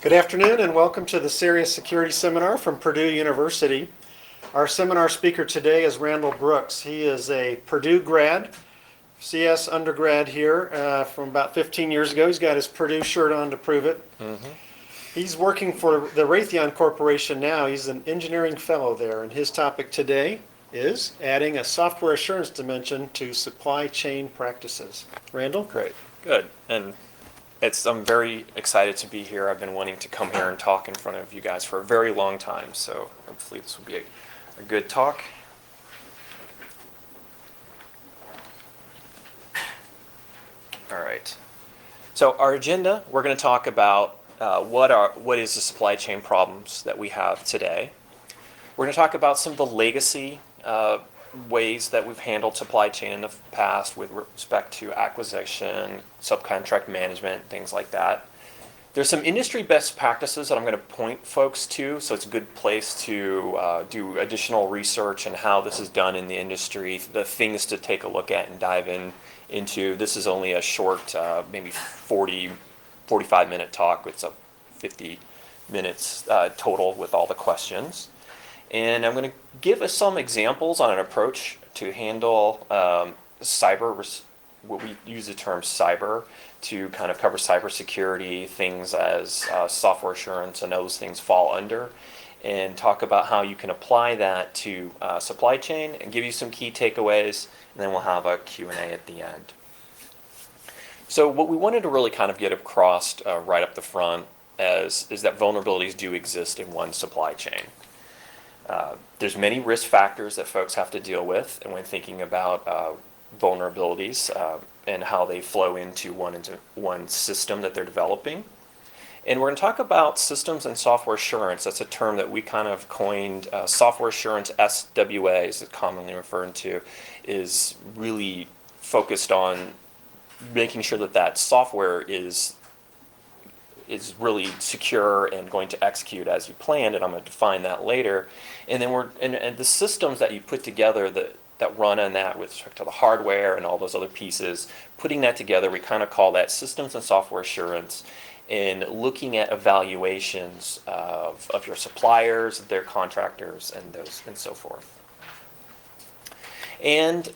Good afternoon and welcome to the CERIAS Security Seminar from Purdue University. Our seminar speaker today is Randall Brooks. He is a Purdue grad, CS undergrad here from about 15 years ago. He's got his Purdue shirt on to prove it. He's working for the Raytheon Corporation now. He's an engineering fellow there, and his topic today is adding a software assurance dimension to supply chain practices. Randall? Great, good. And I'm very excited to be here. I've been wanting to come here and talk in front of you guys for a very long time, so hopefully this will be a good talk. All right. So our agenda, we're going to talk about what is the supply chain problems that we have today. We're going to talk about some of the legacy ways that we've handled supply chain in the past with respect to acquisition, subcontract management, things like that. There's some industry best practices that I'm going to point folks to, so it's a good place to do additional research and how this is done in the industry, the things to take a look at and dive into. This is only a short, maybe 45-minute talk. It's a 50 minutes total with all the questions. And I'm going to give us some examples on an approach to handle cyber, what we use the term cyber, to kind of cover cybersecurity, things as software assurance and those things fall under, and talk about how you can apply that to supply chain and give you some key takeaways, and then we'll have a Q&A at the end. So what we wanted to really kind of get across right up the front is that vulnerabilities do exist in one supply chain. There's many risk factors that folks have to deal with, and when thinking about vulnerabilities and how they flow into one system that they're developing. And we're going to talk about systems and software assurance. That's a term that we kind of coined. Software assurance, SWA, is commonly referred to, is really focused on making sure that software is really secure and going to execute as you planned, and I'm going to define that later. And then and the systems that you put together that run on that with respect to the hardware and all those other pieces, putting that together, we kind of call that systems and software assurance, and looking at evaluations of your suppliers, their contractors, and so forth. And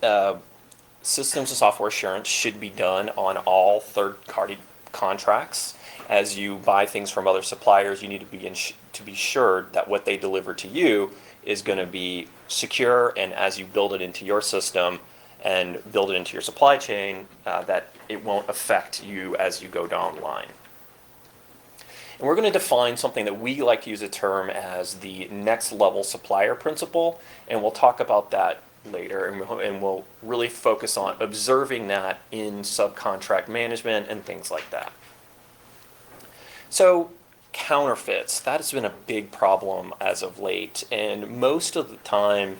systems and software assurance should be done on all third-party contracts. As you buy things from other suppliers, you need to be sure that what they deliver to you is going to be secure, and as you build it into your system and build it into your supply chain, that it won't affect you as you go down the line. And we're going to define something that we like to use a term as the next level supplier principle, and we'll talk about that later, and we'll really focus on observing that in subcontract management and things like that. So counterfeits, that has been a big problem as of late, and most of the time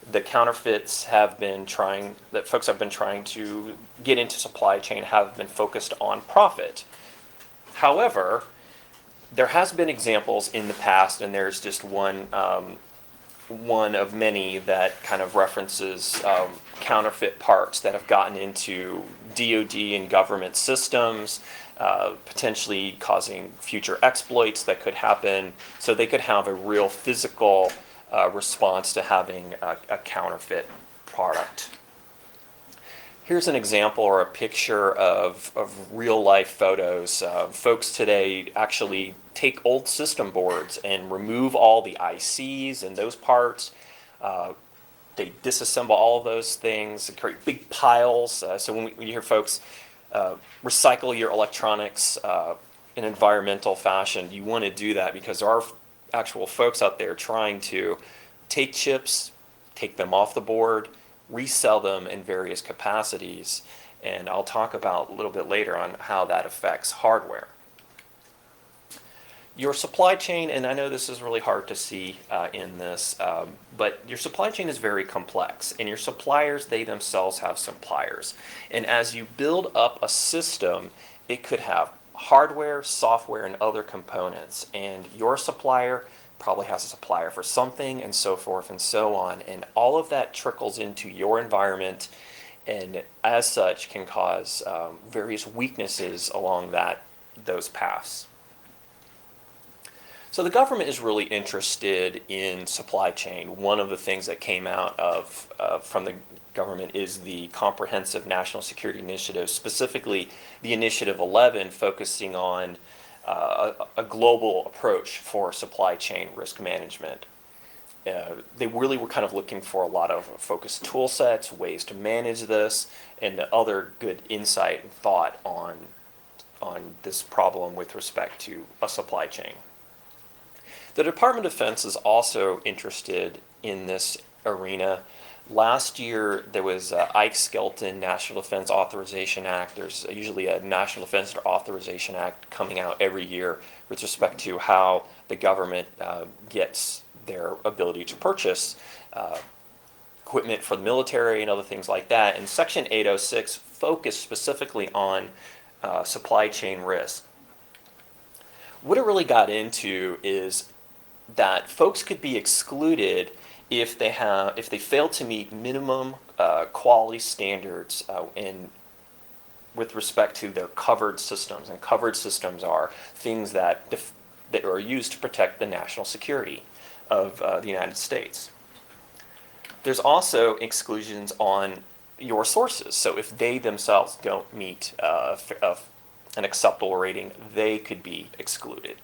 the counterfeits that folks have been trying to get into supply chain have been focused on profit. However, there has been examples in the past, and there's just one of many that kind of references counterfeit parts that have gotten into DoD and government systems, potentially causing future exploits that could happen. So they could have a real physical response to having a counterfeit product. Here's an example or a picture of real life photos. Folks today actually take old system boards and remove all the ICs and those parts. They disassemble all of those things and create big piles. So when you hear folks recycle your electronics in environmental fashion, you want to do that because there are actual folks out there trying to take chips, take them off the board, resell them in various capacities, and I'll talk about a little bit later on how that affects hardware. Your supply chain, and I know this is really hard to see in this, but your supply chain is very complex, and your suppliers, they themselves have suppliers. And as you build up a system, it could have hardware, software, and other components, and your supplier probably has a supplier for something, and so forth and so on, and all of that trickles into your environment, and as such can cause various weaknesses along those paths. So the government is really interested in supply chain. One of the things that came out of from the government is the Comprehensive National Security Initiative, specifically the Initiative 11, focusing on a global approach for supply chain risk management. They really were kind of looking for a lot of focused tool sets, ways to manage this, and other good insight and thought on this problem with respect to a supply chain. The Department of Defense is also interested in this arena. Last year, there was Ike Skelton National Defense Authorization Act. There's usually a National Defense Authorization Act coming out every year with respect to how the government gets their ability to purchase equipment for the military and other things like that. And Section 806 focused specifically on supply chain risk. What it really got into is that folks could be excluded if they fail to meet minimum quality standards with respect to their covered systems. And covered systems are things that are used to protect the national security of the United States. There's also exclusions on your sources. So if they themselves don't meet an acceptable rating, they could be excluded.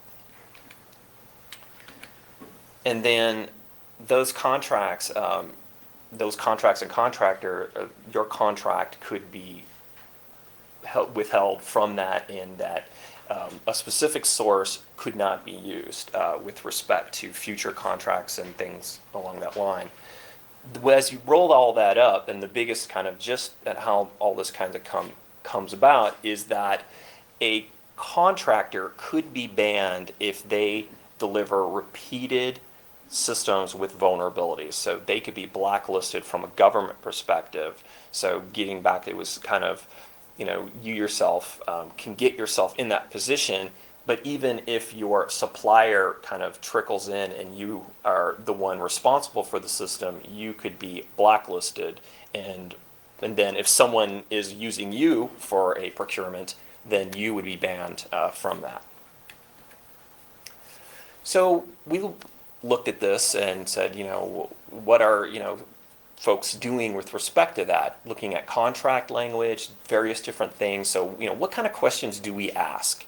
And then those contracts and contractor, your contract could be withheld from that, in that a specific source could not be used with respect to future contracts and things along that line. As you roll all that up, and the biggest kind of just at how all this kind of comes about is that a contractor could be banned if they deliver repeated systems with vulnerabilities. So they could be blacklisted from a government perspective. So getting back, it was kind of, you yourself can get yourself in that position, but even if your supplier kind of trickles in and you are the one responsible for the system, you could be blacklisted. And then if someone is using you for a procurement, then you would be banned from that. So we looked at this and said, what are, folks doing with respect to that? Looking at contract language, various different things. So, what kind of questions do we ask?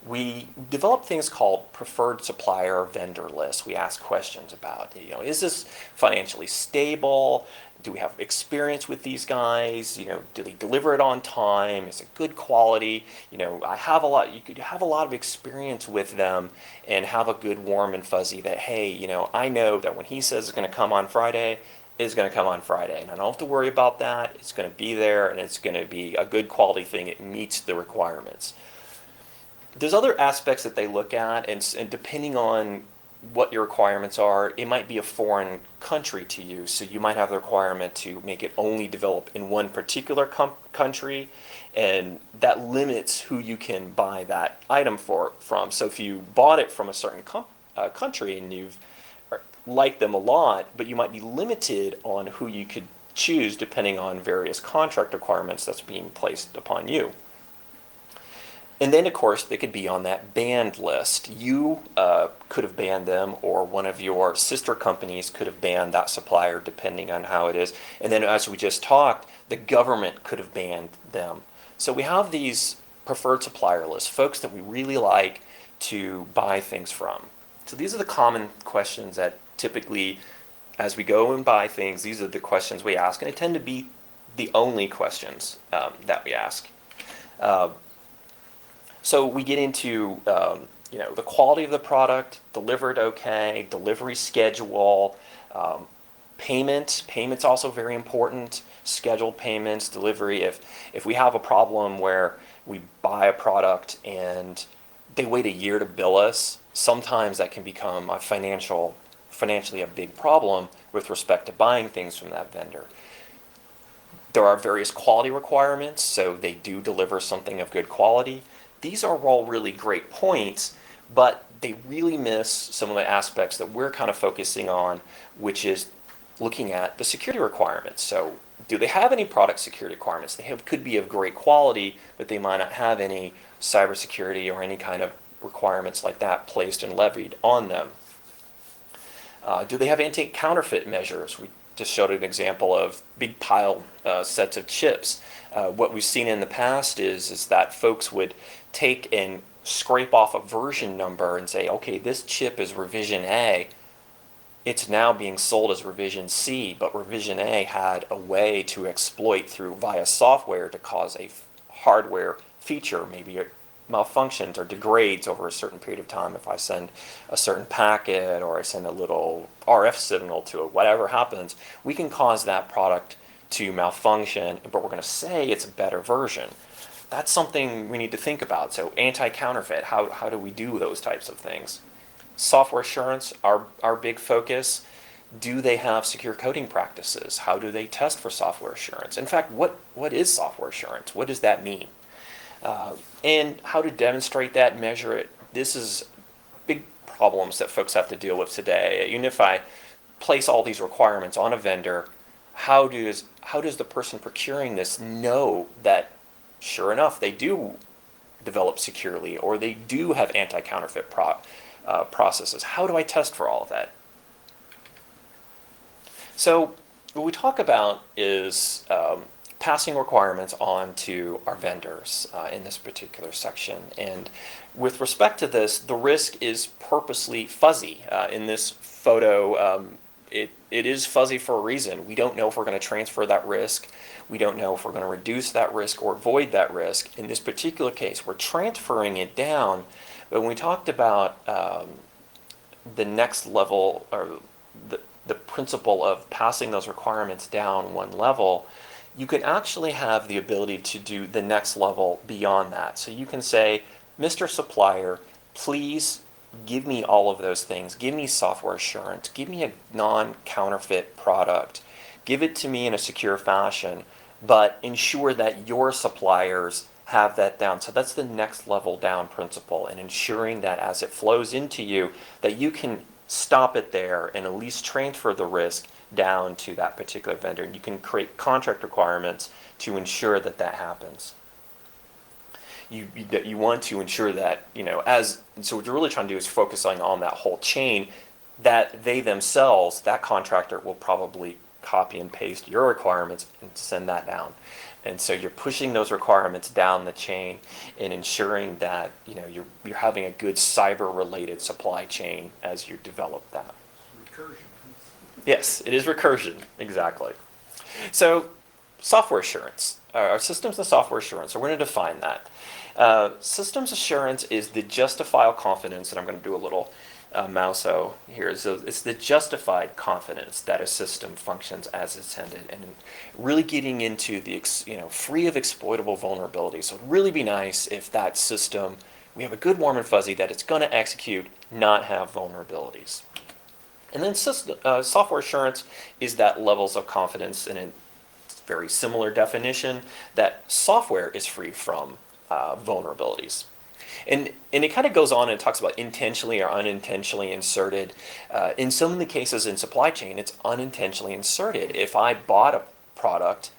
We develop things called preferred supplier vendor lists. We ask questions about, is this financially stable? Do we have experience with these guys? Do they deliver it on time? Is it good quality? You could have a lot of experience with them and have a good warm and fuzzy that, hey, I know that when he says it's going to come on Friday, it's going to come on Friday. And I don't have to worry about that. It's going to be there, and it's going to be a good quality thing. It meets the requirements. There's other aspects that they look at, and depending on what your requirements are, it might be a foreign country to you. So you might have the requirement to make it only develop in one particular country, and that limits who you can buy that item from. So if you bought it from a certain country and you've liked them a lot, but you might be limited on who you could choose depending on various contract requirements that's being placed upon you. And then, of course, they could be on that banned list. You could have banned them, or one of your sister companies could have banned that supplier, depending on how it is. And then, as we just talked, the government could have banned them. So we have these preferred supplier lists, folks that we really like to buy things from. So these are the common questions that typically, as we go and buy things, these are the questions we ask, and they tend to be the only questions that we ask. So we get into the quality of the product, delivered okay, delivery schedule, payment. Payment's also very important. Scheduled payments, delivery. If we have a problem where we buy a product and they wait a year to bill us, sometimes that can become financially a big problem with respect to buying things from that vendor. There are various quality requirements, so they do deliver something of good quality. These are all really great points, but they really miss some of the aspects that we're kind of focusing on, which is looking at the security requirements. So do they have any product security requirements? Could be of great quality, but they might not have any cybersecurity or any kind of requirements like that placed and levied on them? Do they have anti-counterfeit measures? We just showed an example of big pile sets of chips. What we've seen in the past is that folks would take and scrape off a version number and say, okay, this chip is revision A. It's now being sold as revision C, but revision A had a way to exploit via software to cause a hardware feature. Maybe it malfunctions or degrades over a certain period of time. If I send a certain packet or I send a little RF signal to it, whatever happens, we can cause that product to malfunction, but we're going to say it's a better version. That's something we need to think about. So anti-counterfeit, how do we do those types of things? Software assurance, our big focus. Do they have secure coding practices? How do they test for software assurance? In fact, what is software assurance? What does that mean? And how to demonstrate that, measure it. This is big problems that folks have to deal with today. Even if I place all these requirements on a vendor, how does the person procuring this know that, sure enough, they do develop securely or they do have anti-counterfeit processes? How do I test for all of that? So what we talk about is passing requirements on to our vendors in this particular section. And with respect to this, the risk is purposely fuzzy. In this photo, it is fuzzy for a reason. We don't know if we're going to transfer that risk. We don't know if we're going to reduce that risk or avoid that risk. In this particular case, we're transferring it down. But when we talked about the next level, or the principle of passing those requirements down one level, you can actually have the ability to do the next level beyond that. So you can say, Mr. Supplier, please give me all of those things. Give me software assurance. Give me a non-counterfeit product. Give it to me in a secure fashion, but ensure that your suppliers have that down. So that's the next level down principle, and ensuring that as it flows into you, that you can stop it there and at least transfer the risk down to that particular vendor. And you can create contract requirements to ensure that that happens. You want to ensure that, so what you're really trying to do is focusing on that whole chain, that they themselves, that contractor will probably copy and paste your requirements and send that down. And so you're pushing those requirements down the chain and ensuring that you're having a good cyber-related supply chain as you develop that. Recursion. Yes, it is recursion, exactly. So software assurance, our systems and software assurance, so we're going to define that. Systems assurance is the justified confidence, and I'm going to do a little mouse-o here. So it's the justified confidence that a system functions as intended, and really getting into the free of exploitable vulnerabilities. So it'd really be nice if that system, we have a good warm and fuzzy that it's going to execute, not have vulnerabilities. And then software assurance is that levels of confidence, in a very similar definition, that software is free from vulnerabilities. And it kind of goes on and talks about intentionally or unintentionally inserted. In some of the cases in supply chain, it's unintentionally inserted. If I bought a product,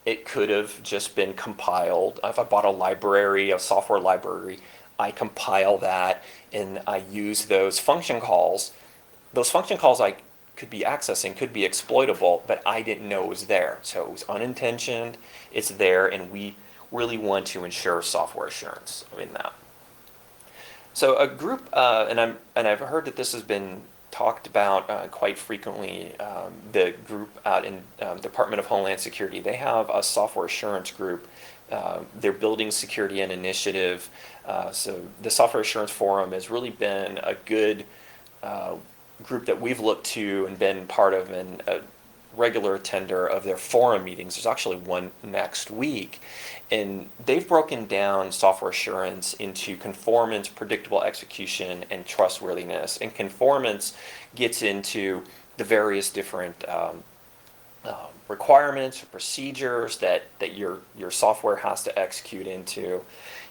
it could have just been compiled. If I bought a software library, I compile that and I use those function calls. Those function calls I could be accessing, could be exploitable, but I didn't know it was there. So it was unintentioned, it's there, and we really want to ensure software assurance in that. So a group, and I've heard that this has been talked about quite frequently, the group out in Department of Homeland Security, they have a software assurance group. They're building security and initiative. So the Software Assurance Forum has really been a good group that we've looked to and been part of, and a regular attender of their forum meetings. There's actually one next week. And they've broken down software assurance into conformance, predictable execution, and trustworthiness. And conformance gets into the various different requirements or procedures that your software has to execute into.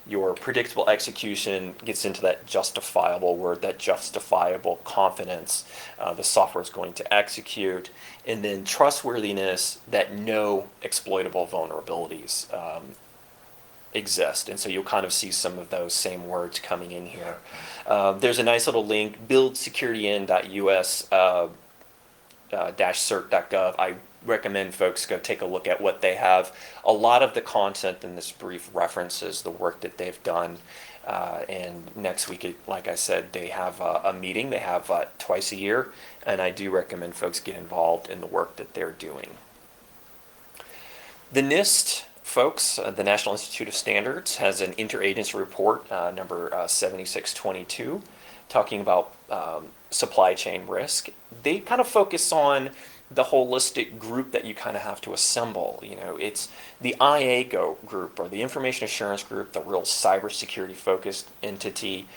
Your predictable execution gets into that justifiable word, that justifiable confidence the software is going to execute. And then trustworthiness, that no exploitable vulnerabilities exist. And so you'll kind of see some of those same words coming in here. There's a nice little link, buildsecurityn.us -cert.gov. I recommend folks go take a look at what they have. A lot of the content in this brief references the work that they've done. And next week, like I said, they have a meeting. They have twice a year, and I do recommend folks get involved in the work that they're doing. The NIST folks, the National Institute of Standards, has an interagency report, number 7622, talking about supply chain risk. They kind of focus on the holistic group that you kind of have to assemble. You know, it's the group, or the Information Assurance Group, the real cybersecurity focused entity.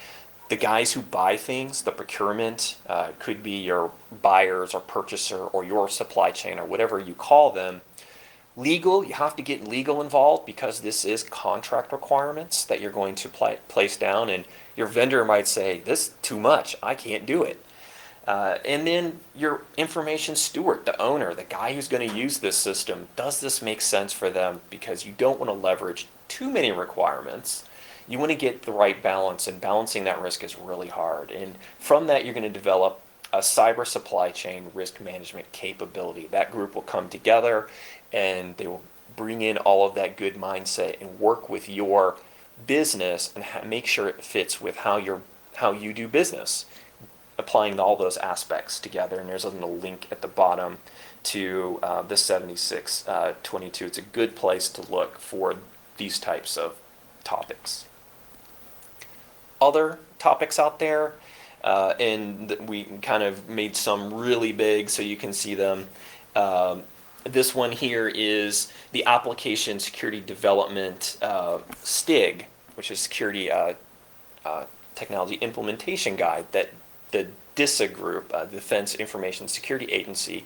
The guys who buy things, the procurement, could be your buyers or purchaser or your supply chain or whatever you call them. Legal, you have to get legal involved because this is contract requirements that you're going to place down, and your vendor might say, this is too much, I can't do it. And then your information steward, the owner, the guy who's going to use this system, does this make sense for them? Because you don't want to leverage too many requirements. You want to get the right balance, and balancing that risk is really hard. And from that, you're going to develop a cyber supply chain risk management capability. That group will come together and they will bring in all of that good mindset and work with your business and make sure it fits with how you do business, applying all those aspects together. And there's a little link at the bottom to the 7622. It's a good place to look for these types of topics. Other topics out there, and we kind of made some really big so you can see them. This one here is the Application Security Development STIG, which is Security Technology Implementation Guide that the DISA group, Defense Information Security Agency,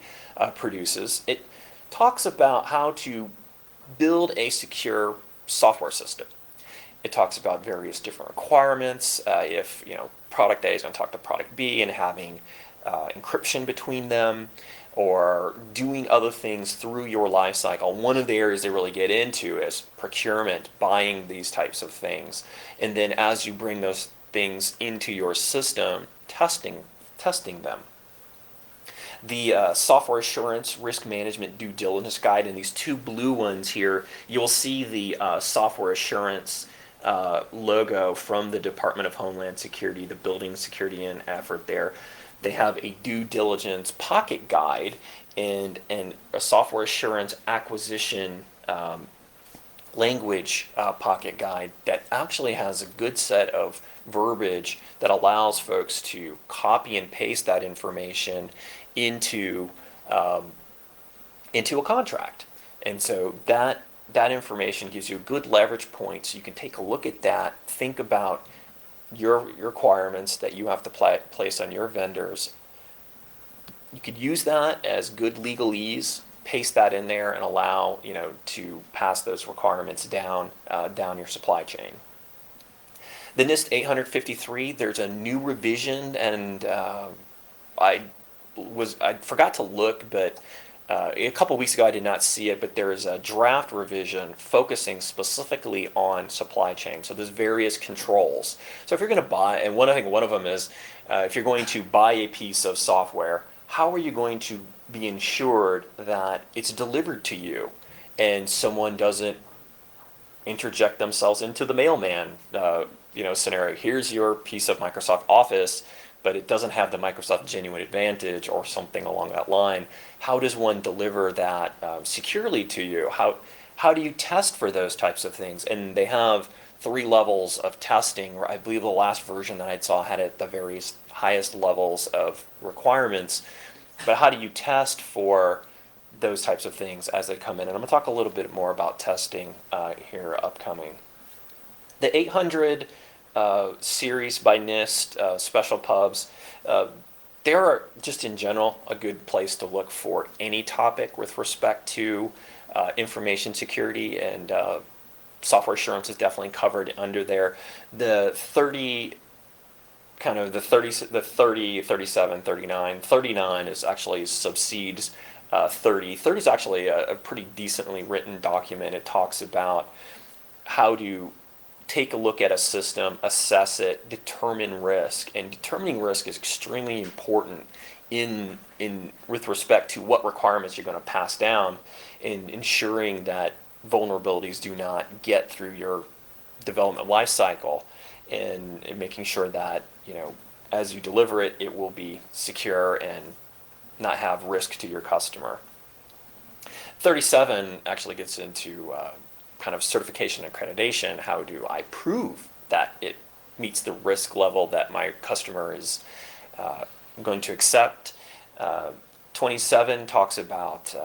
produces. It talks about how to build a secure software system. It talks about various different requirements. If product A is going to talk to product B and having encryption between them, or doing other things through your life cycle. One of the areas they really get into is procurement, buying these types of things. And then as you bring those things into your system, testing them. The Software Assurance Risk Management Due Diligence Guide, and these two blue ones here, you'll see the Software Assurance logo from the Department of Homeland Security, the building security and effort there. They have a due diligence pocket guide and a software assurance acquisition language pocket guide that actually has a good set of verbiage that allows folks to copy and paste that information into a contract. And so that information gives you a good leverage point, so you can take a look at that, think about your requirements that you have to place on your vendors. You could use that as good legalese, paste that in there, and allow to pass those requirements down your supply chain. The NIST 853, there's a new revision, and I forgot to look, but a couple weeks ago I did not see it, but there is a draft revision focusing specifically on supply chain. So there's various controls. So if you're going to buy, and I think one of them is, if you're going to buy a piece of software, how are you going to be ensured that it's delivered to you and someone doesn't interject themselves into the mailman scenario? Here's your piece of Microsoft Office, but it doesn't have the Microsoft Genuine Advantage or something along that line. How does one deliver that securely to you? How do you test for those types of things? And they have 3 levels of testing. I believe the last version that I saw had it the very highest levels of requirements. But how do you test for those types of things as they come in? And I'm going to talk a little bit more about testing here upcoming. The 800 series by NIST, special pubs, they are just in general a good place to look for any topic with respect to information security, and software assurance is definitely covered under there. The 30, 37, 39. 39 is actually subsedes 30. 30 is actually a pretty decently written document. It talks about how to take a look at a system, assess it, determine risk, and determining risk is extremely important in with respect to what requirements you're going to pass down, and ensuring that vulnerabilities do not get through your development life cycle, and making sure that as you deliver it, it will be secure and not have risk to your customer. 37 actually gets into kind of certification and accreditation. How do I prove that it meets the risk level that my customer is going to accept? 27 talks about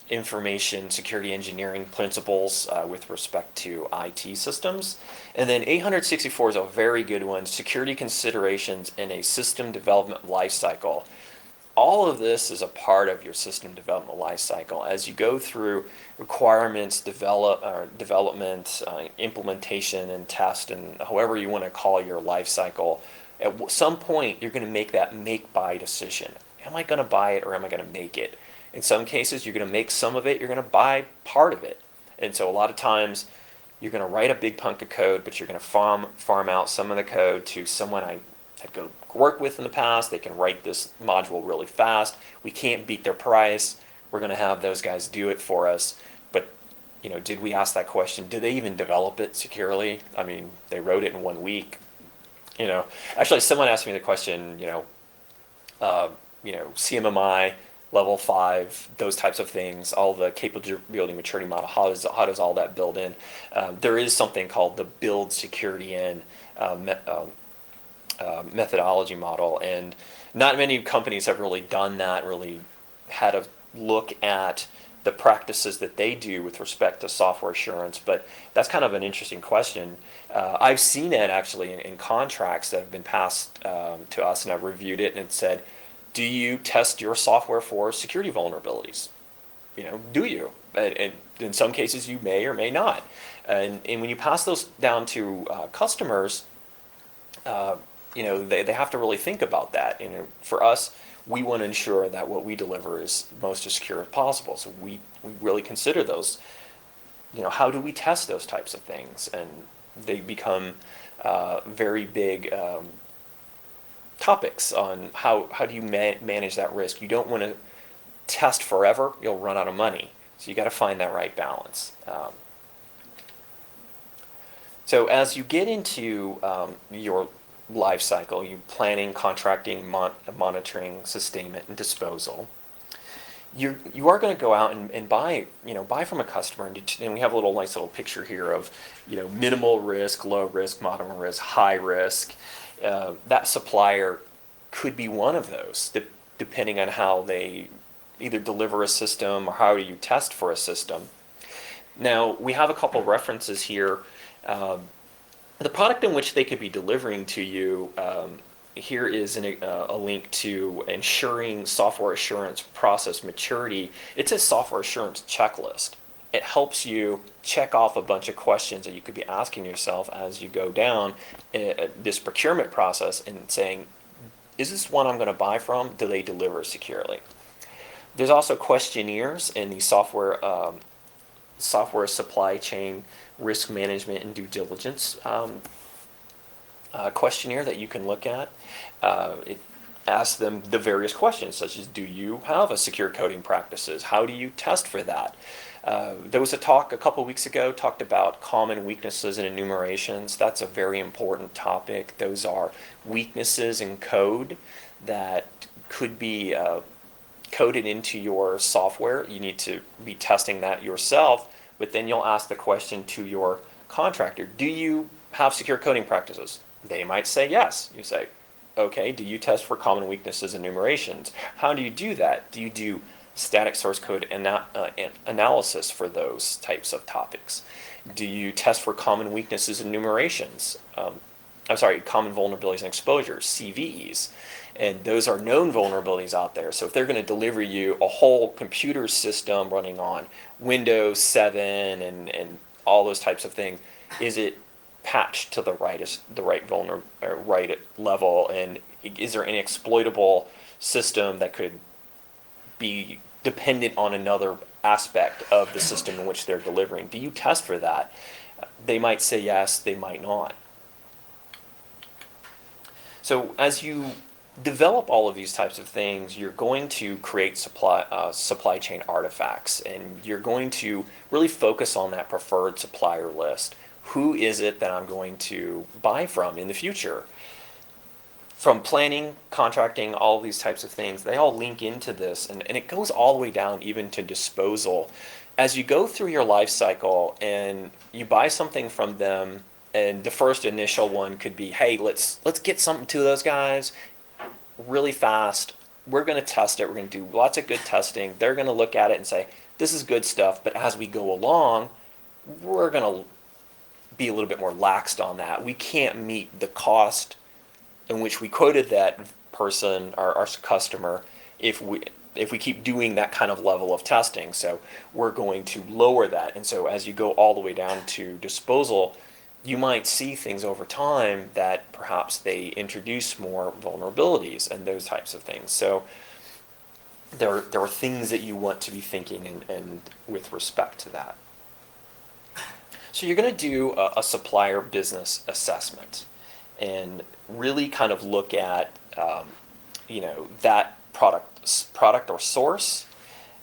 information security engineering principles with respect to IT systems. And then 864 is a very good one, security considerations in a system development lifecycle. All of this is a part of your system development lifecycle. As you go through requirements, development, implementation, and test, and however you want to call your lifecycle, at some point you're going to make that make-buy decision. Am I going to buy it or am I going to make it? In some cases, you're going to make some of it, you're going to buy part of it. And so a lot of times, you're going to write a big hunk of code, but you're going to farm out some of the code to someone I had go work with in the past. They can write this module really fast. We can't beat their price. We're going to have those guys do it for us. But, did we ask that question? Did they even develop it securely? I mean, they wrote it in 1 week. Actually, someone asked me the question, CMMI, level 5, those types of things, all the capability maturity model, how does all that build in? There is something called the build security in methodology model, and not many companies have really done that, really had a look at the practices that they do with respect to software assurance, but that's kind of an interesting question. I've seen it actually in contracts that have been passed to us, and I've reviewed it, and it said, do you test your software for security vulnerabilities? Do you? And in some cases you may or may not. And when you pass those down to customers, they have to really think about that. For us, we want to ensure that what we deliver is most as secure as possible. So we really consider those. How do we test those types of things? And they become very big topics on how do you manage that risk. You don't want to test forever. You'll run out of money. So you got to find that right balance. So as you get into your life cycle, you planning, contracting, monitoring, sustainment, and disposal, you are going to go out and buy from a customer, and we have a nice little picture here of minimal risk, low risk, moderate risk, high risk. That supplier could be one of those, depending on how they either deliver a system or how you test for a system. Now, we have a couple references here. The product in which they could be delivering to you, here is a link to ensuring software assurance process maturity. It's a software assurance checklist. It helps you check off a bunch of questions that you could be asking yourself as you go down this procurement process and saying, is this one I'm going to buy from? Do they deliver securely? There's also questionnaires in the software supply chain risk management and due diligence questionnaire that you can look at. It asks them the various questions, such as, do you have a secure coding practices? How do you test for that? There was a talk a couple weeks ago, talked about common weaknesses and enumerations. That's a very important topic. Those are weaknesses in code that could be coded into your software. You need to be testing that yourself, but then you'll ask the question to your contractor, do you have secure coding practices? They might say yes. You say, okay, do you test for common weaknesses and enumerations? How do you do that? Do you do static source code analysis for those types of topics? Do you test for common weaknesses and enumerations? Common vulnerabilities and exposures, CVEs. And those are known vulnerabilities out there. So if they're going to deliver you a whole computer system running on Windows 7 and all those types of things, is it patched to the right level? And is there any exploitable system that could be dependent on another aspect of the system in which they're delivering? Do you test for that? They might say yes, they might not. So as you develop all of these types of things, you're going to create supply chain artifacts, and you're going to really focus on that preferred supplier list. Who is it that I'm going to buy from in the future? From planning, contracting, all these types of things, they all link into this, and it goes all the way down even to disposal. As you go through your life cycle and you buy something from them, and the first initial one could be, hey, let's get something to those guys really fast. We're going to test it. We're going to do lots of good testing. They're going to look at it and say, this is good stuff. But as we go along, we're going to be a little bit more laxed on that. We can't meet the cost in which we quoted that person, our customer, if we keep doing that kind of level of testing. So we're going to lower that. And so as you go all the way down to disposal, you might see things over time that perhaps they introduce more vulnerabilities and those types of things. So there are things that you want to be thinking and with respect to that. So you're going to do a supplier business assessment and really kind of look at that product or source,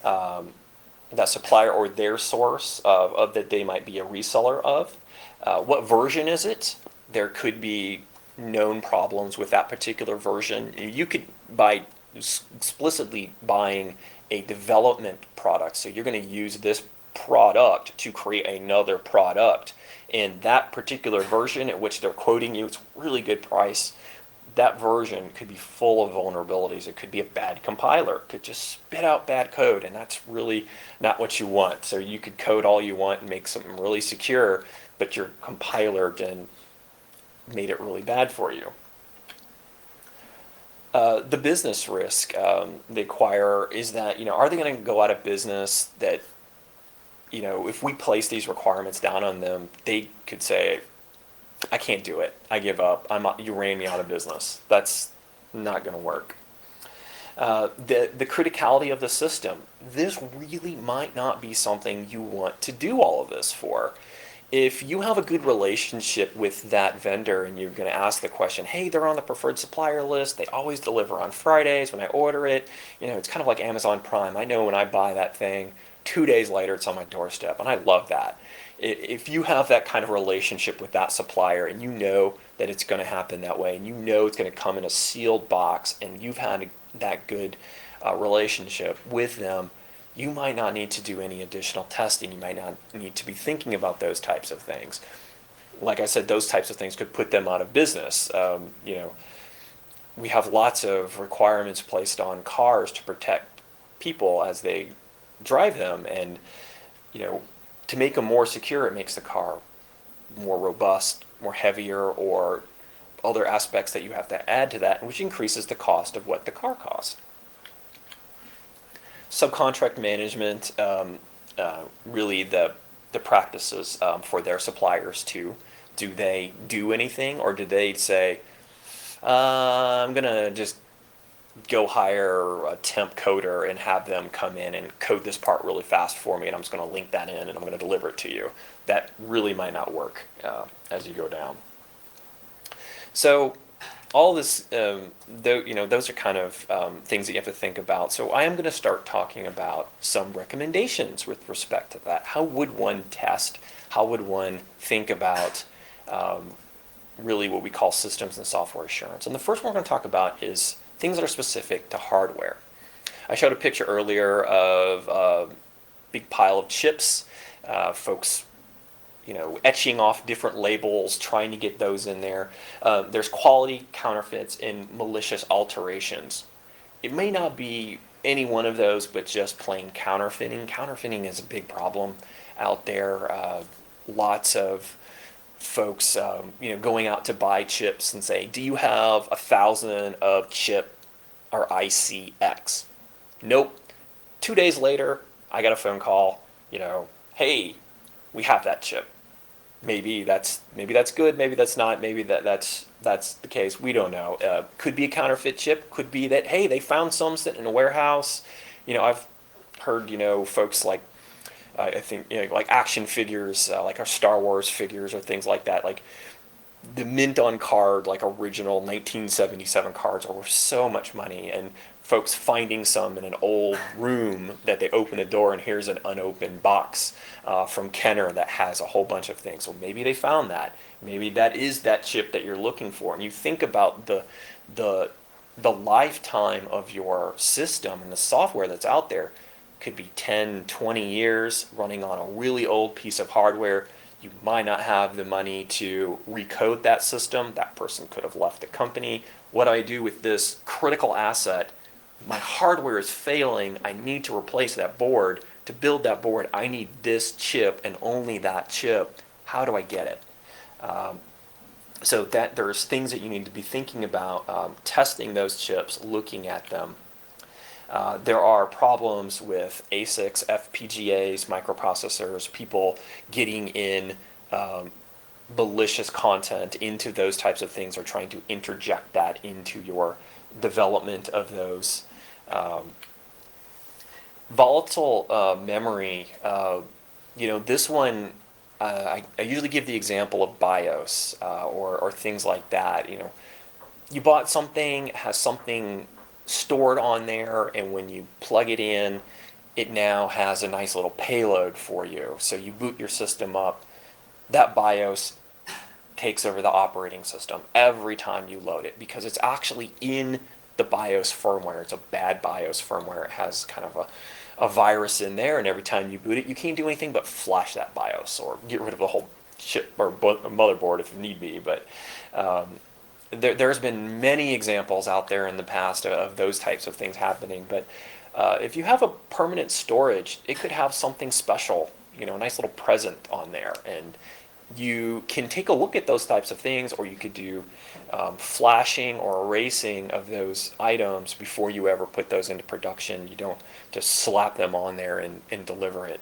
that supplier or their source of that they might be a reseller of. What version is it? There could be known problems with that particular version. You could, by explicitly buying a development product, so you're going to use this product to create another product, and that particular version at which they're quoting you, it's really good price. That version could be full of vulnerabilities. It could be a bad compiler. It could just spit out bad code, and that's really not what you want. So you could code all you want and make something really secure, but your compiler then made it really bad for you. The business risk they acquire is that, are they going to go out of business? That, if we place these requirements down on them, they could say, I can't do it. I give up. You ran me out of business. That's not going to work. The criticality of the system. This really might not be something you want to do all of this for. If you have a good relationship with that vendor and you're going to ask the question, hey, they're on the preferred supplier list. They always deliver on Fridays when I order it. It's kind of like Amazon Prime. I know when I buy that thing, 2 days later it's on my doorstep, and I love that. If you have that kind of relationship with that supplier and you know that it's going to happen that way, and you know it's going to come in a sealed box, and you've had that good relationship with them, you might not need to do any additional testing. You might not need to be thinking about those types of things. Like I said, those types of things could put them out of business. We have lots of requirements placed on cars to protect people as they drive them, and to make them more secure, it makes the car more robust, more heavier, or other aspects that you have to add to that, which increases the cost of what the car costs. Subcontract management, really the practices for their suppliers too. Do they do anything, or do they say, I'm going to just go hire a temp coder and have them come in and code this part really fast for me, and I'm just going to link that in and I'm going to deliver it to you? That really might not work as you go down. So all this, those are kind of things that you have to think about. So I am going to start talking about some recommendations with respect to that. How would one test? How would one think about really what we call systems and software assurance? And the first one we're going to talk about is things that are specific to hardware. I showed a picture earlier of a big pile of chips, folks etching off different labels, trying to get those in there. There's quality counterfeits and malicious alterations. It may not be any one of those, but just plain counterfeiting. Counterfeiting is a big problem out there. Lots of folks, going out to buy chips and say, do you have 1,000 of chip or ICX? Nope. 2 days later, I got a phone call, hey, we have that chip. Maybe that's good, maybe that's not, maybe that's the case, we don't know. Could be a counterfeit chip, could be that, hey, they found some sitting in a warehouse. I've heard, folks like I think like action figures, like our Star Wars figures or things like that. Like the mint on card, like original 1977 cards, are worth so much money, and folks finding some in an old room that they open a door and here's an unopened box from Kenner that has a whole bunch of things. So maybe they found that. Maybe that is that chip that you're looking for. And you think about the the lifetime of your system and the software that's out there could be 10, 20 years running on a really old piece of hardware. You might not have the money to recode that system. That person could have left the company. What do I do with this critical asset? My hardware is failing. I need to replace that board. To build that board, I need this chip and only that chip. How do I get it? So that there's things that you need to be thinking about, testing those chips, looking at them. There are problems with ASICs, FPGAs, microprocessors, people getting in malicious content into those types of things, or trying to interject that into your development of those. Volatile memory, this one, I usually give the example of BIOS or things like that. You bought something, it has something stored on there, and when you plug it in, it now has a nice little payload for you. So you boot your system up, that BIOS takes over the operating system every time you load it, because it's actually in the BIOS firmware. It's a bad BIOS firmware. It has kind of a virus in there, and every time you boot it, you can't do anything but flash that BIOS or get rid of the whole chip or motherboard if need be. But there's been many examples out there in the past of those types of things happening. But if you have a permanent storage, it could have something special, a nice little present on there, and you can take a look at those types of things, or you could do flashing or erasing of those items before you ever put those into production. You don't just slap them on there and deliver it.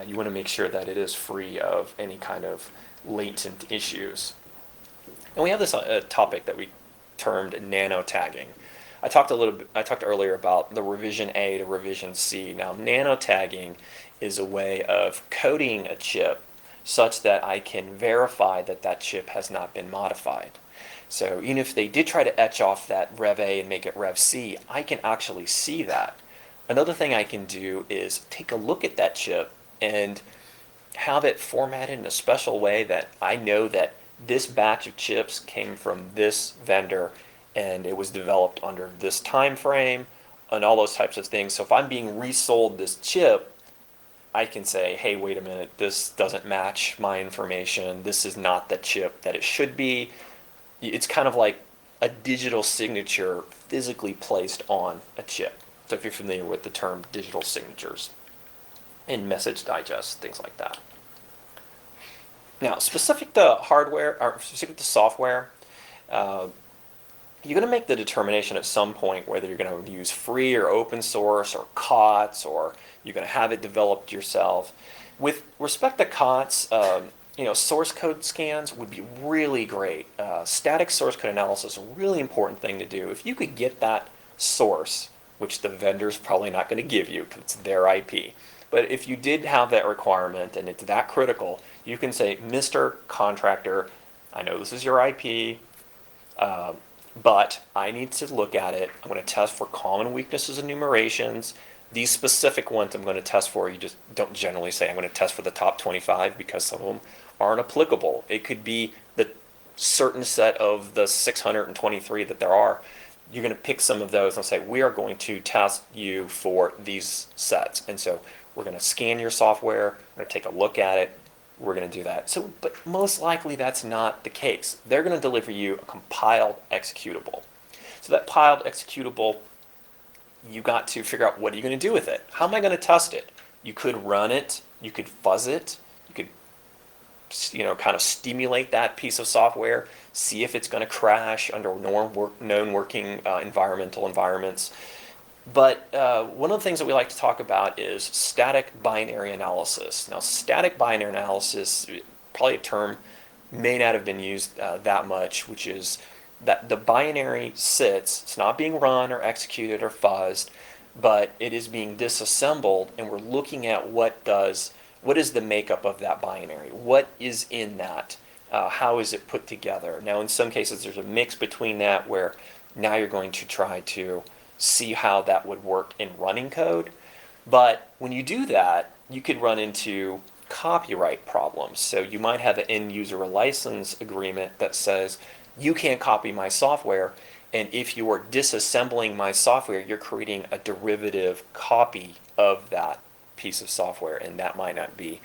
You want to make sure that it is free of any kind of latent issues. And we have this topic that we termed nano tagging. I talked earlier about the revision A to revision C. Now, nano tagging is a way of coding a chip such that I can verify that that chip has not been modified. So even if they did try to etch off that Rev A and make it Rev C, I can actually see that. Another thing I can do is take a look at that chip and have it formatted in a special way that I know that this batch of chips came from this vendor and it was developed under this time frame and all those types of things. So if I'm being resold this chip, I can say, hey, wait a minute, this doesn't match my information. This is not the chip that it should be. It's kind of like a digital signature physically placed on a chip. So if you're familiar with the term digital signatures in message digest, things like that. Now, specific to hardware, or specific to software, you're going to make the determination at some point whether you're going to use free or open source or COTS, or you're going to have it developed yourself. With respect to COTS, source code scans would be really great. Static source code analysis is a really important thing to do. If you could get that source, which the vendor's probably not going to give you because it's their IP, but if you did have that requirement and it's that critical, you can say, Mr. Contractor, I know this is your IP, but I need to look at it. I'm going to test for common weaknesses and enumerations. These specific ones I'm going to test for. You just don't generally say, I'm going to test for the top 25, because some of them aren't applicable. It could be the certain set of the 623 that there are. You're going to pick some of those and say, we are going to test you for these sets. And so we're going to scan your software. We're going to take a look at it. We're going to do that. So, but most likely that's not the case. They're going to deliver you a compiled executable. So that compiled executable, you got to figure out, what are you going to do with it? How am I going to test it? You could run it. You could fuzz it. You could, kind of stimulate that piece of software, see if it's going to crash under known working environmental environments. But one of the things that we like to talk about is static binary analysis. Now, static binary analysis, probably a term may not have been used that much, which is that the binary sits, it's not being run or executed or fuzzed, but it is being disassembled, and we're looking at what does what is the makeup of that binary? What is in that? How is it put together? Now, in some cases, there's a mix between that where now you're going to try to see how that would work in running code. But when you do that, you could run into copyright problems. So you might have an end user license agreement that says, you can't copy my software, and if you are disassembling my software, you're creating a derivative copy of that piece of software, and that might not be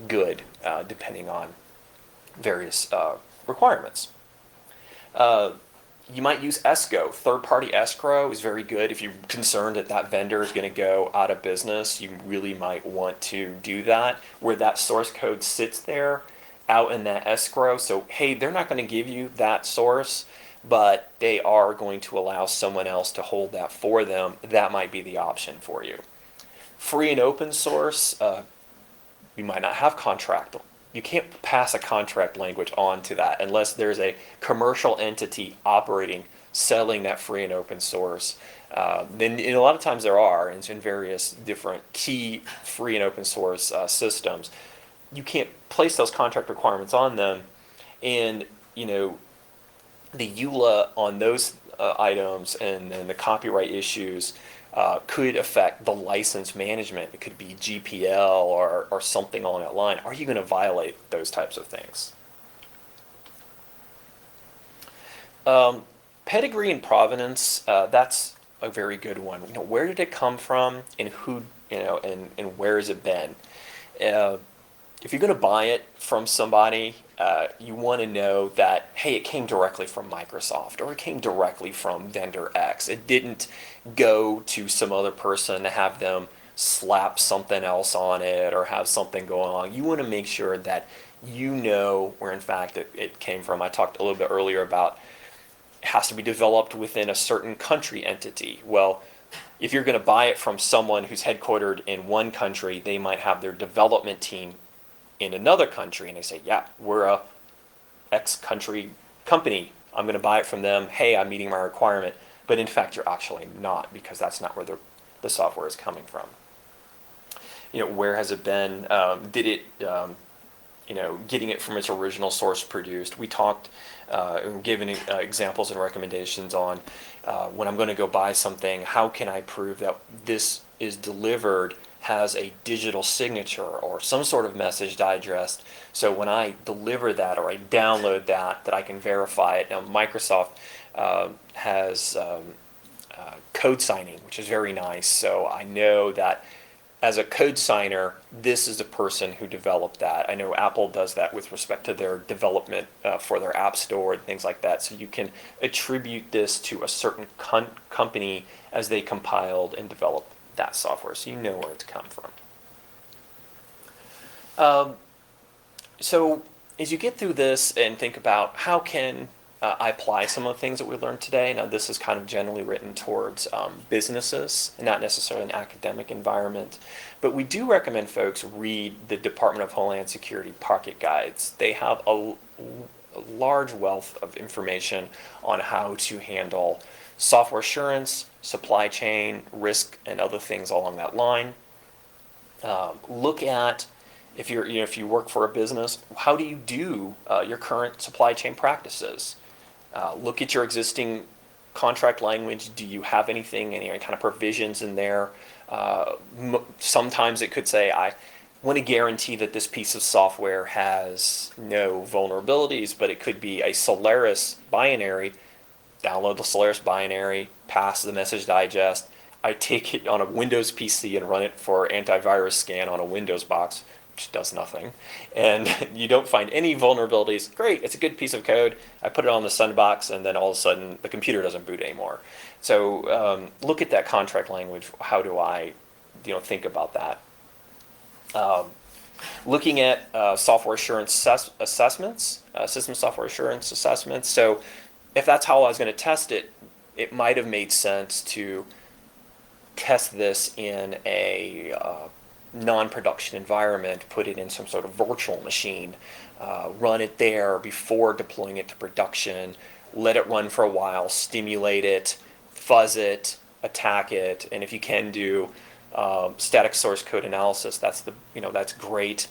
good depending on various requirements. You might use escrow. Third-party escrow is very good. If you're concerned that that vendor is going to go out of business, you really might want to do that, where that source code sits there out in that escrow. So, hey, they're not going to give you that source, but they are going to allow someone else to hold that for them. That might be the option for you. Free and open source, you might not have contract. You can't pass a contract language on to that unless there's a commercial entity operating, selling that free and open source. Then a lot of times there are, and it's in various different key free and open source systems. You can't place those contract requirements on them, and the EULA on those items and then the copyright issues could affect the license management. It could be GPL or something along that line. Are you going to violate those types of things? Pedigree and provenance, that's a very good one. Where did it come from, and who, and where has it been? If you're going to buy it from somebody, you want to know that, hey, it came directly from Microsoft, or it came directly from vendor X. It didn't go to some other person to have them slap something else on it or have something go on. You want to make sure that you know where, in fact, it came from. I talked a little bit earlier about it has to be developed within a certain country entity. Well, if you're going to buy it from someone who's headquartered in one country, they might have their development team in another country, and they say, yeah, we're a X country company. I'm going to buy it from them. Hey, I'm meeting my requirement. But in fact, you're actually not, because that's not where the software is coming from. Where has it been? Did it, getting it from its original source produced? We talked and given examples and recommendations on when I'm going to go buy something, how can I prove that this is delivered has a digital signature or some sort of message digest, so when I deliver that or I download that I can verify it. Now, Microsoft has code signing, which is very nice, so I know that as a code signer, this is the person who developed that. I know Apple does that with respect to their development for their App Store and things like that, so you can attribute this to a certain company as they compiled and developed that software, so you know where it's come from. So as you get through this and think about how can I apply some of the things that we learned today, now this is kind of generally written towards businesses, not necessarily an academic environment, but we do recommend folks read the Department of Homeland Security Pocket Guides. They have a large wealth of information on how to handle software assurance, supply chain, risk, and other things along that line. Look at, if you work for a business, how do you do your current supply chain practices? Look at your existing contract language. Do you have any kind of provisions in there? Sometimes it could say, I want to guarantee that this piece of software has no vulnerabilities, but it could be a Solaris binary. Download the Solaris binary, pass the message digest. I take it on a Windows PC and run it for antivirus scan on a Windows box, which does nothing. And you don't find any vulnerabilities. Great, it's a good piece of code. I put it on the Sunbox, and then all of a sudden the computer doesn't boot anymore. So look at that contract language. How do I think about that? Looking at software assurance assessments, system software assurance assessments. So if that's how I was going to test it, it might have made sense to test this in a non-production environment, put it in some sort of virtual machine, run it there before deploying it to production, let it run for a while, stimulate it, fuzz it, attack it, and if you can do Static source code analysis, that's great.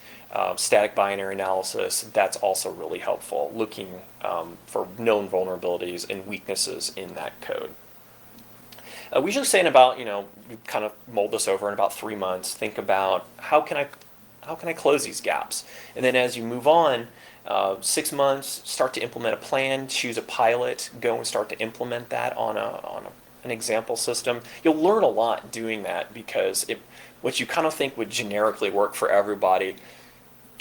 Static binary analysis, that's also really helpful, looking for known vulnerabilities and weaknesses in that code. We usually say in about, you kind of mold this over in about 3 months, think about how can I close these gaps? And then as you move on, 6 months, start to implement a plan, choose a pilot, go and start to implement that on an example system. You'll learn a lot doing that, because what you kind of think would generically work for everybody,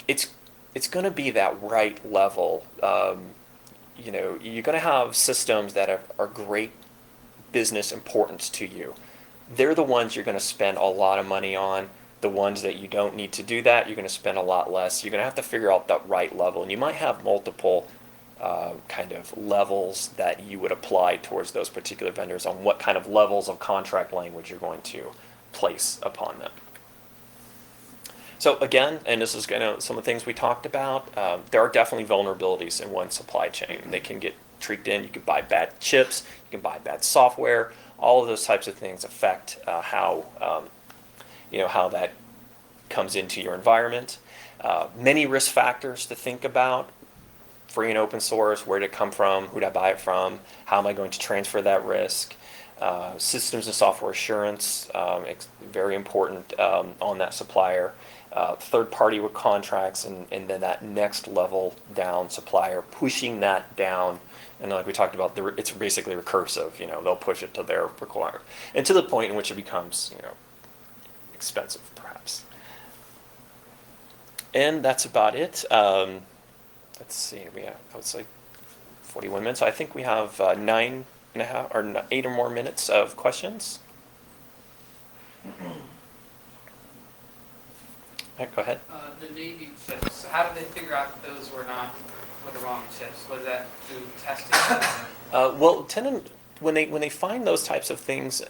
it's going to be that right level. You're going to have systems that are great business importance to you. They're the ones you're going to spend a lot of money on. The ones that you don't need to do that, you're going to spend a lot less. You're going to have to figure out that right level, and you might have multiple kind of levels that you would apply towards those particular vendors on what kind of levels of contract language you're going to place upon them. So again, and this is some of the things we talked about, there are definitely vulnerabilities in one supply chain. They can get tweaked in. You can buy bad chips, you can buy bad software. All of those types of things affect how that comes into your environment. Many risk factors to think about: free and open source, where did it come from, who did I buy it from, how am I going to transfer that risk, systems and software assurance, very important on that supplier, third party with contracts, and then that next level down supplier, pushing that down. And like we talked about, it's basically recursive. They'll push it to their requirement, and to the point in which it becomes expensive, perhaps. And that's about it. Let's see, we have, I would say, 41 minutes. I think we have 9 and a half or 8 or more minutes of questions. Right, go ahead. The Navy chips, how did they figure out that those were the wrong chips? Was that through testing? When they find those types of things,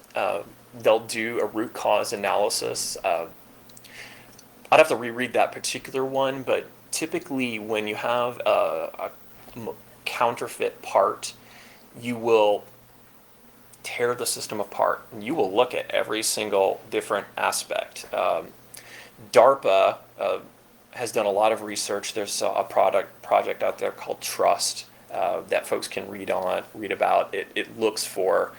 they'll do a root cause analysis. I'd have to reread that particular one, but typically when you have a counterfeit part, you will tear the system apart, and you will look at every single different aspect. DARPA has done a lot of research. There's a project out there called Trust that folks can read about. It looks for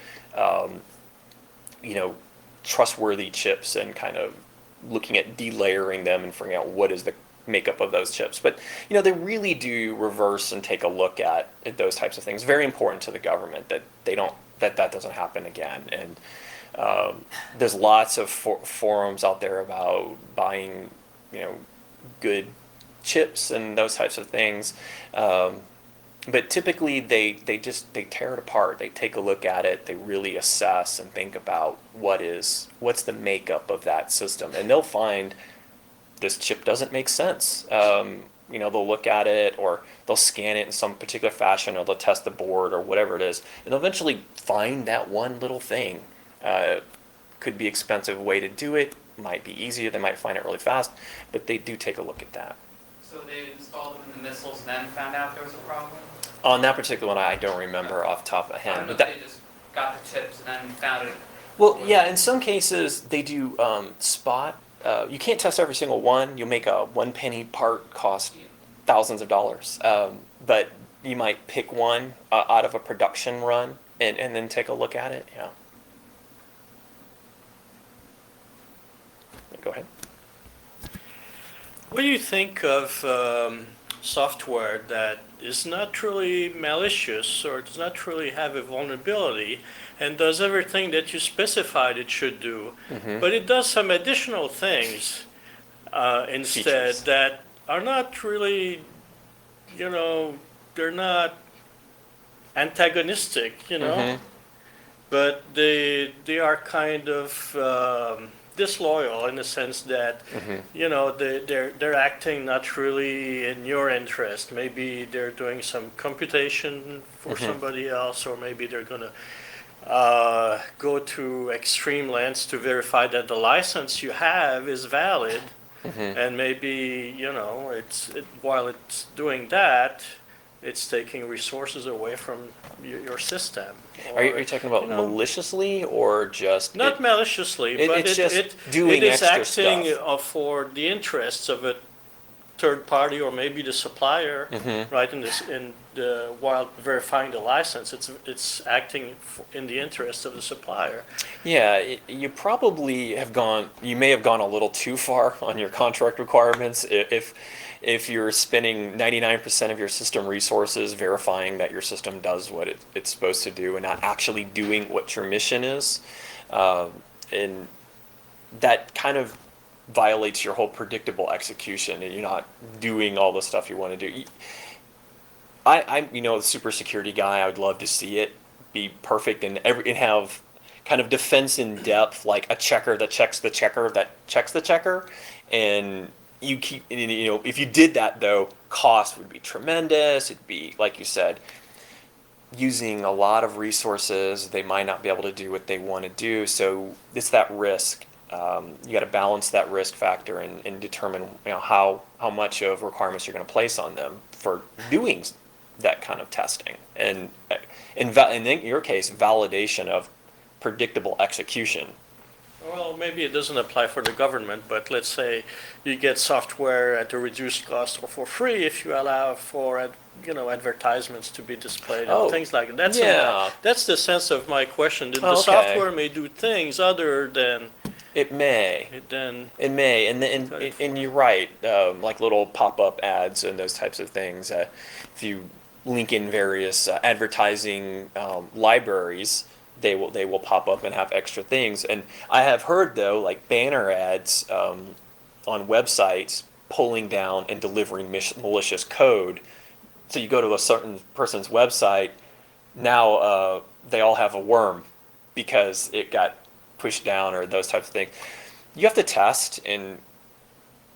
trustworthy chips and kind of looking at delayering them and figuring out what is the makeup of those chips. But they really do reverse and take a look at those types of things. Very important to the government that that doesn't happen again. And there's lots of forums out there about buying good chips and those types of things. But typically they tear it apart. They take a look at it. They really assess and think about what's the makeup of that system, and they'll find this chip doesn't make sense. They'll look at it, or they'll scan it in some particular fashion, or they'll test the board or whatever it is, and they'll eventually find that one little thing. Could be expensive way to do it. Might be easier. They might find it really fast, but they do take a look at that. So they installed them in the missiles and then found out there was a problem? On that particular one, I don't remember off the top of my head. I don't know but if they just got the chips and then found it. Well, yeah, in some cases they do spot. You can't test every single one. You'll make a 1 penny part cost thousands of dollars. But you might pick one out of a production run and then take a look at it. Yeah. Go ahead. What do you think of software that is not really malicious or does not really have a vulnerability and does everything that you specified it should do, but it does some additional things instead Features. that are not really, they're not antagonistic, but they are kind of disloyal in the sense that they're acting not really in your interest. Maybe they're doing some computation for somebody else, or maybe they're going to go to extreme lengths to verify that the license you have is valid, and maybe while it's doing that, it's taking resources away from your system. Are you Or, talking about you know, maliciously or just not maliciously, but it's just doing it is extra acting stuff. for the interests of a third party or maybe the supplier, Mm-hmm. right? While verifying the license, it's acting in the interest of the supplier. Yeah, you probably have gone. You may have gone a little too far on your contract requirements if you're spending 99% of your system resources verifying that your system does what it's supposed to do and not actually doing what your mission is, and that kind of violates your whole predictable execution, and you're not doing all the stuff you want to do. I'm a super security guy. I would love to see it be perfect and have kind of defense in depth, like a checker that checks the checker that checks the checker, and if you did that though, cost would be tremendous. It'd be, like you said, using a lot of resources. They might not be able to do what they want to do. So it's that risk. You got to balance that risk factor and determine how much of requirements you're going to place on them for doing that kind of testing. And in your case, validation of predictable execution. Well, maybe it doesn't apply for the government, but let's say you get software at a reduced cost or for free if you allow for advertisements to be displayed Oh, and things like that. yeah. That's the sense of my question. The Okay. software may do things other than It may. It may, and you're right. Like little pop-up ads and those types of things. If you link in various advertising libraries, they will pop up and have extra things. And I have heard though, like banner ads on websites pulling down and delivering malicious code. So you go to a certain person's website, now they all have a worm because it got pushed down or those types of things. You have to test and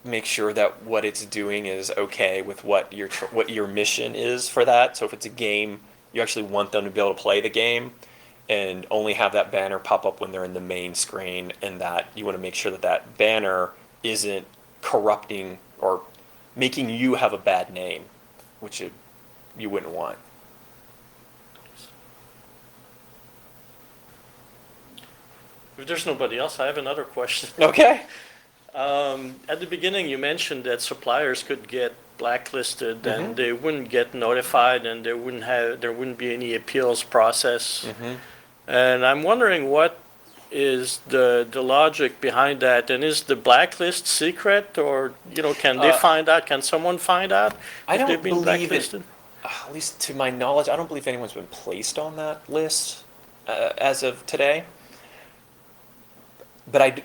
make sure that what it's doing is okay with what your mission is for that. So if it's a game, you actually want them to be able to play the game and only have that banner pop up when they're in the main screen, and that you want to make sure that that banner isn't corrupting or making you have a bad name, which you wouldn't want. If there's nobody else, I have another question. Okay. At the beginning, you mentioned that suppliers could get blacklisted Mm-hmm. and they wouldn't get notified and there wouldn't be any appeals process. Mm-hmm. And I'm wondering what is the logic behind that, and is the blacklist secret, or can they find out? Can someone find out I if don't they've been believe blacklisted? At least to my knowledge, I don't believe anyone's been placed on that list as of today. But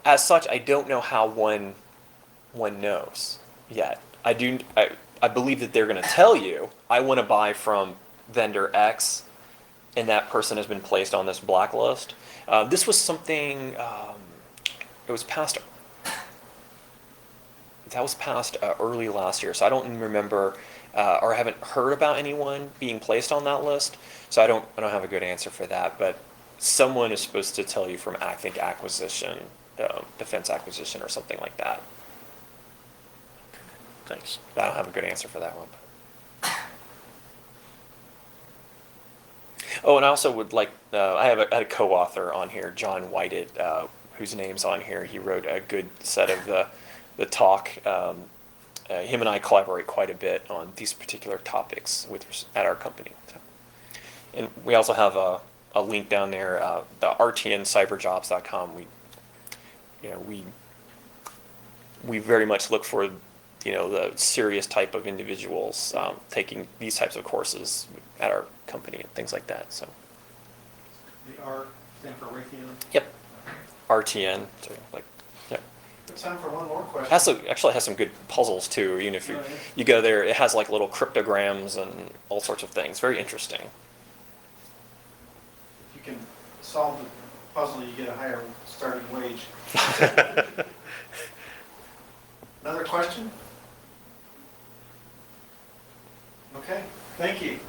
as such, I don't know how one knows yet. I believe that they're going to tell you, I want to buy from vendor X, and that person has been placed on this blacklist. This was something, it was passed, that was passed early last year, so I don't remember, or I haven't heard about anyone being placed on that list, so I don't have a good answer for that, but someone is supposed to tell you from, I think, acquisition, defense acquisition or something like that. Thanks. I don't have a good answer for that one. Oh, and I also would like, I had a co-author on here, John Whited, whose name's on here. He wrote a good set of the talk. Him and I collaborate quite a bit on these particular topics at our company. So. And we also have a link down there, the rtncyberjobs.com. We very much look for the serious type of individuals taking these types of courses at our company and things like that. So. The R stand for Raytheon. Yep. RTN. So yep. Good time for one more question. Actually has some good puzzles too. Even if you go there, it has like little cryptograms and all sorts of things. Very interesting. If you can solve the puzzle, you get a higher starting wage. Another question? Okay, thank you.